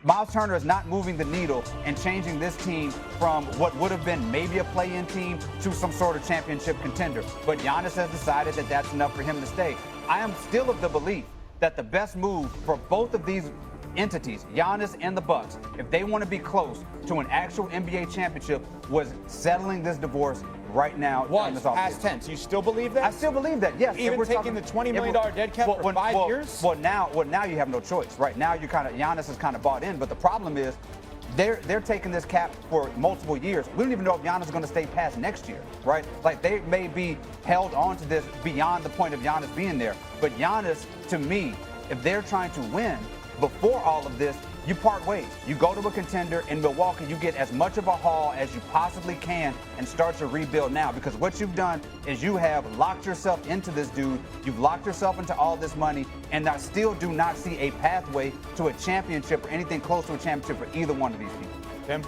Miles Turner is not moving the needle and changing this team from what would have been maybe a play-in team to some sort of championship contender. But Giannis has decided that that's enough for him to stay. I am still of the belief that the best move for both of these entities, Giannis and the Bucks, if they want to be close to an actual NBA championship, was settling this divorce right now. What? Past tense. You still believe that? I still believe that, yes. Even taking the $20 million dead cap for 5 years? Well, now you have no choice. Right now, Giannis is kind of bought in, but the problem is they're taking this cap for multiple years. We don't even know if Giannis is going to stay past next year, right? Like, they may be held on to this beyond the point of Giannis being there. But Giannis, to me, if they're trying to win before all of this, you part ways. You go to a contender in Milwaukee, you get as much of a haul as you possibly can and start to rebuild now, because what you've done is you have locked yourself into this dude, you've locked yourself into all this money, and I still do not see a pathway to a championship or anything close to a championship for either one of these people. Tim?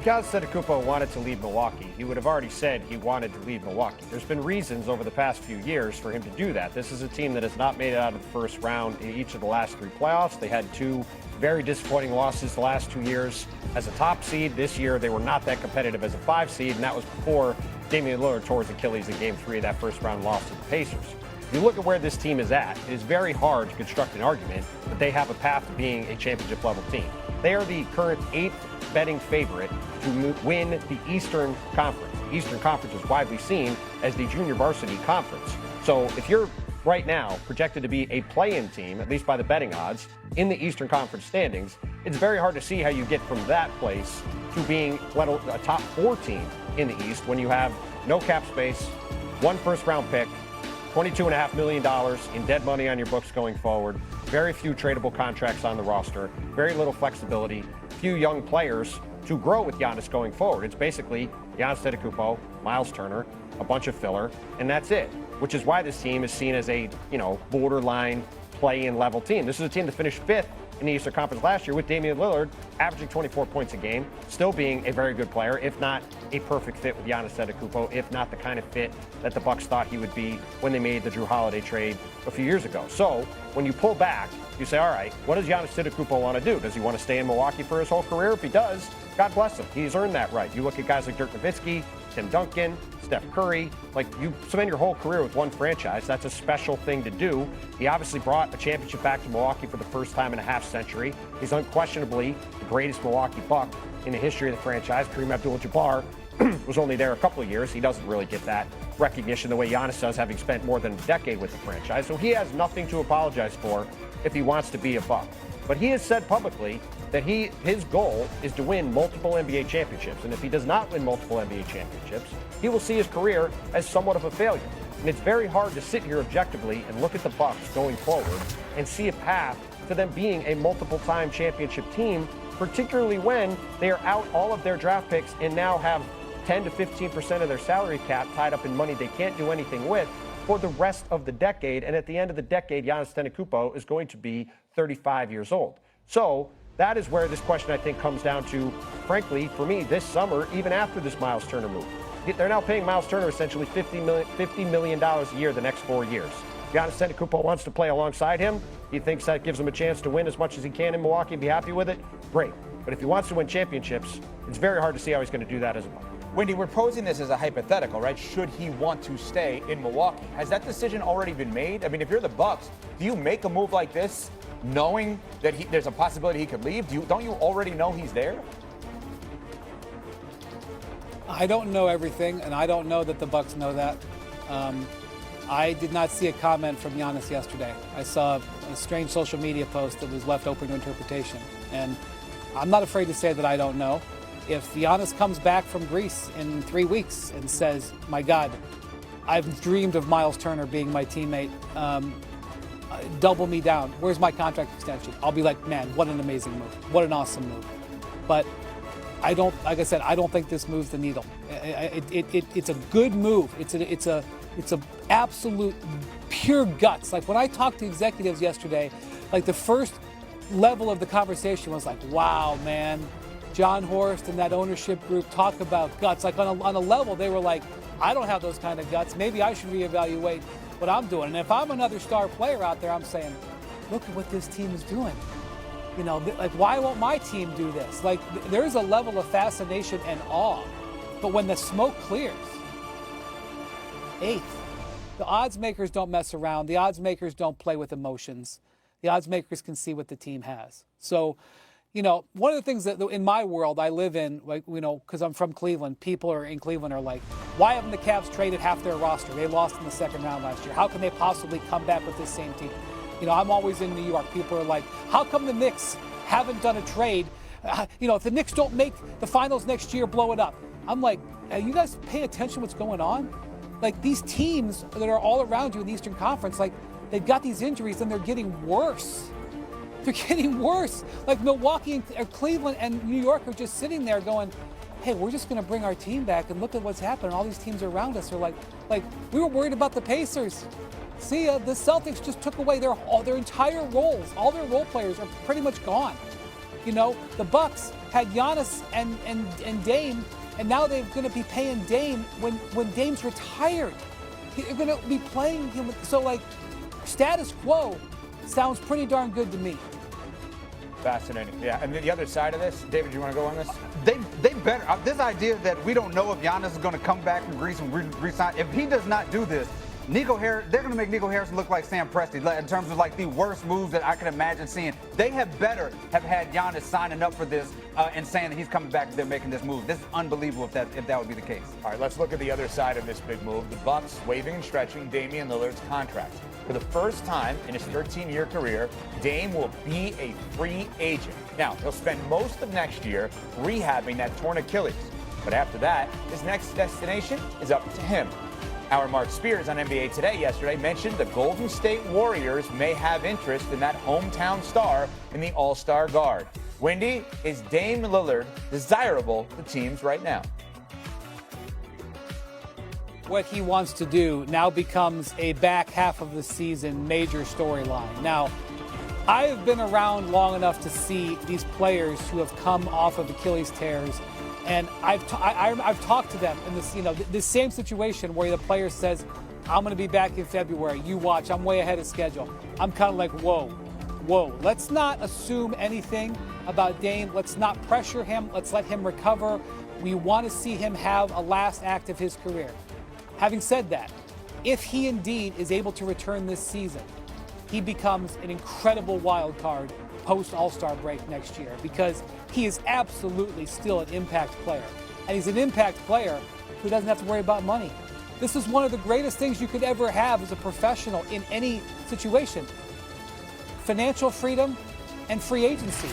If Giannis Antetokounmpo wanted to leave Milwaukee, he would have already said he wanted to leave Milwaukee. There's been reasons over the past few years for him to do that. This is a team that has not made it out of the first round in each of the last 3 playoffs. They had 2 very disappointing losses the last 2 years as a top seed. This year, they were not that competitive as a 5 seed, and that was before Damian Lillard tore his Achilles in Game 3 of that first-round loss to the Pacers. If you look at where this team is at, it is very hard to construct an argument that they have a path to being a championship-level team. They are the current 8th betting favorite to win the Eastern Conference. The Eastern Conference is widely seen as the junior varsity conference. So if you're right now projected to be a play-in team, at least by the betting odds, in the Eastern Conference standings, it's very hard to see how you get from that place to being a top 4 team in the East when you have no cap space, 1 first-round pick, $22.5 million in dead money on your books going forward, very few tradable contracts on the roster, very little flexibility, few young players to grow with Giannis going forward. It's basically Giannis Antetokounmpo, Miles Turner, a bunch of filler, and that's it, which is why this team is seen as a, borderline play-in level team. This is a team that finished 5th in the Eastern Conference last year with Damian Lillard averaging 24 points a game, still being a very good player, if not a perfect fit with Giannis Antetokounmpo, if not the kind of fit that the Bucks thought he would be when they made the Jrue Holiday trade a few years ago. So when you pull back, you say, all right, what does Giannis Antetokounmpo want to do? Does he want to stay in Milwaukee for his whole career? If he does, God bless him. He's earned that right. You look at guys like Dirk Nowitzki, Tim Duncan, Steph Curry, like you spend your whole career with one franchise. That's a special thing to do. He obviously brought a championship back to Milwaukee for the first time in a half century. He's unquestionably the greatest Milwaukee Buck in the history of the franchise. Kareem Abdul-Jabbar was only there a couple of years. He doesn't really get that recognition the way Giannis does, having spent more than a decade with the franchise. So he has nothing to apologize for if he wants to be a Buck. But he has said publicly that his goal is to win multiple NBA championships. And if he does not win multiple NBA championships, he will see his career as somewhat of a failure. And it's very hard to sit here objectively and look at the Bucks going forward and see a path to them being a multiple-time championship team, particularly when they are out all of their draft picks and now have 10 to 15% of their salary cap tied up in money they can't do anything with for the rest of the decade. And at the end of the decade, Giannis Antetokounmpo is going to be 35 years old. So that is where this question, I think, comes down to, frankly, for me, this summer, even after this Miles Turner move. They're now paying Miles Turner essentially $50 million a year the next 4 years. Giannis Antetokounmpo wants to play alongside him. He thinks that gives him a chance to win as much as he can in Milwaukee and be happy with it. Great. But if he wants to win championships, it's very hard to see how he's going to do that as a Buck. Wendy, we're posing this as a hypothetical, right? Should he want to stay in Milwaukee? Has that decision already been made? I mean, if you're the Bucks, do you make a move like this knowing that there's a possibility he could leave? Don't you already know he's there? I don't know everything, and I don't know that the Bucks know that. I did not see a comment from Giannis yesterday. I saw a strange social media post that was left open to interpretation. And I'm not afraid to say that I don't know. If Giannis comes back from Greece in 3 weeks and says, my God, I've dreamed of Miles Turner being my teammate, double me down. Where's my contract extension? I'll be like, man, what an amazing move. What an awesome move. But I don't, like I said, I don't think this moves the needle. It's a good move. It's a absolute pure guts. Like when I talked to executives yesterday, like the first level of the conversation was like, wow, man, John Horst and that ownership group talk about guts. Like on a level, they were like, I don't have those kind of guts. Maybe I should reevaluate what I'm doing. And if I'm another star player out there, I'm saying, look at what this team is doing. You know, like, why won't my team do this? Like, there's a level of fascination and awe. But when the smoke clears, 8th. The odds makers don't mess around. The odds makers don't play with emotions. The odds makers can see what the team has. So, you know, one of the things that in my world I live in, like, you know, because I'm from Cleveland, people in Cleveland are like, why haven't the Cavs traded half their roster? They lost in the second round last year. How can they possibly come back with this same team? You know, I'm always in New York. People are like, how come the Knicks haven't done a trade? You know, if the Knicks don't make the finals next year, blow it up. I'm like, are you guys paying attention to what's going on? Like, these teams that are all around you in the Eastern Conference, like, they've got these injuries and they're getting worse. They're getting worse. Like, Milwaukee and Cleveland and New York are just sitting there going, hey, we're just going to bring our team back and look at what's happening. All these teams around us are like, we were worried about the Pacers. See, the Celtics just took away their entire roles. All their role players are pretty much gone. You know, the Bucks had Giannis and Dame, and now they're going to be paying Dame when Dame's retired. They're going to be playing him. So, like, status quo sounds pretty darn good to me. Fascinating. Yeah, and the other side of this, David, you want to go on this? They better. This idea that we don't know if Giannis is going to come back from Greece and resign. If he does not do this, Nico Harris, they're going to make Nico Harrison look like Sam Presti in terms of like the worst moves that I can imagine seeing. They have better have had Giannis signing up for this and saying that he's coming back if they're making this move. This is unbelievable if that would be the case. All right, let's look at the other side of this big move. The Bucks waiving and stretching Damian Lillard's contract. For the first time in his 13-year career, Dame will be a free agent. Now, he'll spend most of next year rehabbing that torn Achilles. But after that, his next destination is up to him. Our Mark Spears on NBA Today yesterday mentioned the Golden State Warriors may have interest in that hometown star in the All-Star guard. Wendy, is Dame Lillard desirable to teams right now? What he wants to do now becomes a back half of the season major storyline. Now, I have been around long enough to see these players who have come off of Achilles tears, and I've talked to them in this, you know, this same situation where the player says, I'm going to be back in February. You watch, I'm way ahead of schedule. I'm kind of like, whoa. Let's not assume anything about Dame. Let's not pressure him. Let's let him recover. We want to see him have a last act of his career. Having said that, if he indeed is able to return this season, he becomes an incredible wild card post All-Star break next year, because he is absolutely still an impact player. And he's an impact player who doesn't have to worry about money. This is one of the greatest things you could ever have as a professional in any situation. Financial freedom and free agency.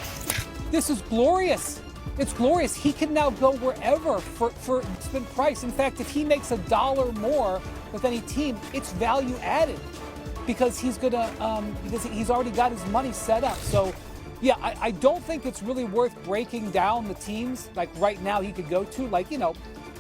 This is glorious. It's glorious. He can now go wherever for spend price. In fact, if he makes $1 more with any team, it's value added, because he's because he's already got his money set up. So, yeah, I don't think it's really worth breaking down the teams like right now he could go to. Like, you know,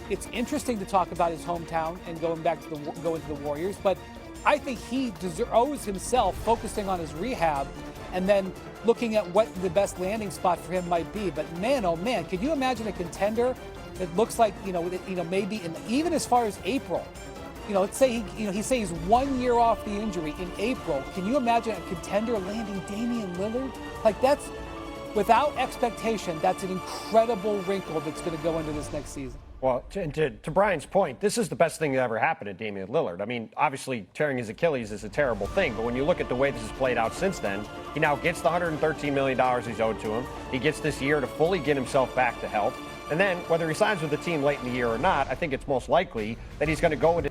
it's interesting to talk about his hometown and going to the Warriors, but I think he owes himself focusing on his rehab and then looking at what the best landing spot for him might be. But man, oh man, could you imagine a contender that looks like, maybe even as far as April, let's say he say he's 1 year off the injury in April. Can you imagine a contender landing Damian Lillard? Like, that's, without expectation, that's an incredible wrinkle that's going to go into this next season. Well, to Brian's point, this is the best thing that ever happened to Damian Lillard. I mean, obviously, tearing his Achilles is a terrible thing, but when you look at the way this has played out since then, he now gets the $113 million he's owed to him. He gets this year to fully get himself back to health. And then, whether he signs with the team late in the year or not, I think it's most likely that he's going to go into